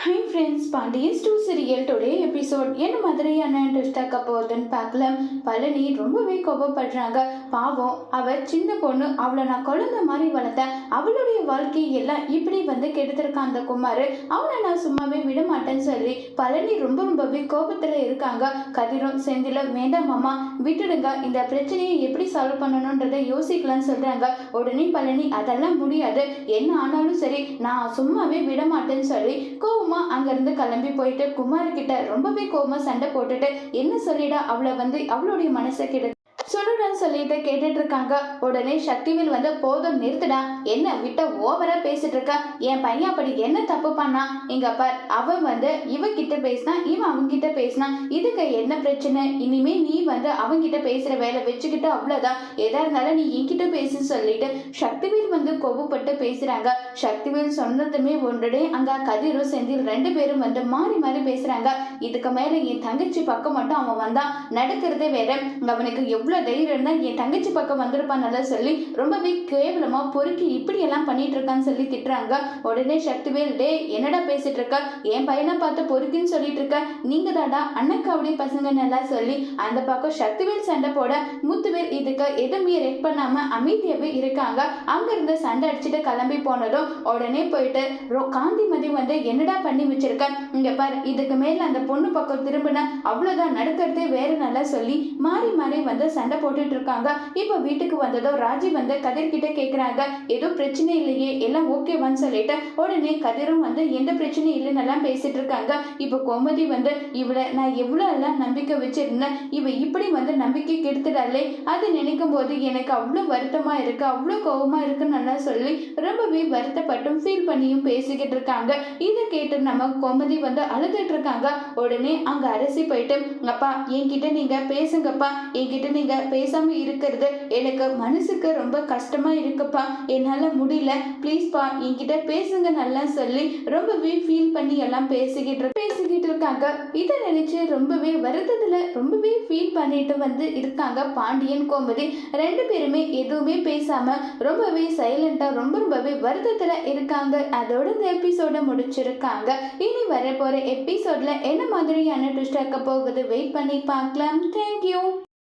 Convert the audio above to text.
Hi friends, பாண்டியன்ஸ் two serial today episode என்ன மாதிரியான twist ஆக்க போகுதுன்னு பார்க்கலாம். பழனி ரொம்பவே கோபப்படுறாங்க. பாவம், அவ சின்ன பொண்ணு, அவளை நான் குழந்தை மாதிரி வளர்த்தேன். அவளுடைய வாழ்க்கையை எல்லாம் இப்படி கெடுத்திருக்கான் அந்த குமார். அவனை நான் சும்மாவே விட மாட்டேன்னு சொல்லி பழனி ரொம்பவே கோபத்தில் இருக்காங்க. கதிரும் செந்திலும் வேண்டாம் மாமா, விட்டுடுங்க, இந்த பிரச்சனையை எப்படி சால்வ் பண்ணணுன்றதை யோசிக்கலாம்னு சொல்றாங்க. உடனே பழனி அதெல்லாம் முடியாது, என்ன ஆனாலும் சரி நான் சும்மாவே விட மாட்டேன்னு சொல்லி கோவமா அங்கிருந்து கிளம்பி போயிட்டு குமார் கிட்ட ரொம்பவே கோவமா சண்டை போட்டுட்டு என்ன சொல்லிட அவளை அவளுடைய மனசை கிட்ட சொல்லுடன் சொல்லிட்டு கேட்டுட்டு இருக்காங்க. உடனே சக்திவேல் போதும் நிறுத்துடா, என்ன விட்ட ஓவரா பேசிட்டு இருக்க, என் பையன் அப்படி என்ன தப்பு பண்ணா, இங்க பார், அவன் இவகிட்ட பேசினா, இவன் அவங்கிட்ட பேசினா, இதுக்கு என்ன பிரச்சனை, இனிமே நீ அவங்கிட்ட பேசுற வேலை வச்சுக்கிட்டு அவ்வளவுதான், எதா இருந்தாலும் நீ என்கிட்ட பேசுன்னு சொல்லிட்டு சக்திவேல் கோபப்பட்டு பேசுறாங்க. சக்திவேல் சொன்னதுமே ஒன்றுடே அங்க கதிரும் செந்தில் ரெண்டு பேரும் மாறி மாறி பேசுறாங்க. இதுக்கு மேல என் தங்கச்சி பக்கம் மட்டும் அவன் வந்தா நடக்கிறதே வேற, அவனுக்கு எவ்வளவு தைரியம் தான் என் தங்கச்சி பக்கம் வந்திருப்பான்னு சொல்லி ரொம்பவே கேவலமா பொறுக்கி இப்படி எல்லாம் பண்ணிட்டு இருக்கான்னு சொல்லி திட்டுறாங்க. உடனே சக்திவேல், டே என்னடா பேசிட்டு இருக்க, என் பையனை பார்த்து பொறுக்கின்னு சொல்லிட்டு இருக்க, நீங்க தாடா அண்ணக்காவடி பசங்க நல்லா சொல்லி அந்த பக்கம் சக்திவேல் சண்டை போட முத்துவேல் இதுக்கு எதுவுமே ரெக் பண்ணாம அமைதியாவே இருக்காங்க. அங்க இருந்து சண்டை அடிச்சுட்டு கிளம்பி போனதும் உடனே போயிட்டு காந்திமதி என்னடா பண்ணி வச்சிருக்க, இங்க பாரு, இதுக்கு மேல அந்த பொண்ணு பக்கம் திரும்பின அவ்வளவுதான், நடக்கிறதே வேற நல்லா சொல்லி மாறி மாறி சண்டை போட்டுட்டு இருக்காங்க. இப்ப வீட்டுக்கு வந்ததோ ராஜி கதிர்கிட்ட கேக்குறாங்க, ஏதோ பிரச்சனை இல்லையே, எல்லாம் ஓகேவான்னு சொல்லிட்டு உடனே கதிரும் எந்த பிரச்சனையும் இல்லைன்னு எல்லாம் பேசிட்டு இருக்காங்க. இப்ப கோமதி இவளை நான் எவ்வளவு எல்லாம் நம்பிக்கை வச்சிருந்தேன், இவ இப்படி நம்பிக்கை கெடுத்துடாலே, அதை நினைக்கும் போது எனக்கு அவ்வளவு வருத்தமா இருக்கு, அவ்வளவு கோபமா இருக்குன்னு நல்லா சொல்லி ரொம்பவே வருத்தப்பட்டும் ஃபீல் பண்ணியும் பேசிக்கிட்டு இருக்காங்க. இதை கேட்டு நம்ம கோமதி அழுதுட்டு இருக்காங்க. உடனே அங்க அரசி போயிட்டு, அப்பா என்கிட்ட நீங்க பேசுங்கப்பா, என்கிட்ட நீங்க பேசாம இருக்கிறது எனக்கு மனசுக்கு ரொம்ப கஷ்டமா இருக்குப்பா, என்னால முடியல, ப்ளீஸ்பா என்கிட்ட பேசுங்க நல்லா சொல்லி ரொம்பவே ஃபீல் பண்ணி எல்லாம் பேசிக்கிட்டு இருக்காங்க. இதை நினைச்சு ரொம்பவே வருத்தத்துல ரொம்பவே ஃபீல் பண்ணிட்டு இருக்காங்க பாண்டியன் கோமதி. ரெண்டு பேருமே எதுவுமே பேசாம ரொம்பவே சைலண்டா ரொம்பவே வருத்தத்துல இருக்காங்க. அதோட இந்த எபிசோட முடிச்சிருக்காங்க. இனி வர போற எபிசோட்ல என்ன மாதிரியான ட்விஸ்ட் ஆக்க போகுது வெயிட் பண்ணி பார்க்கலாம். தேங்க்யூ.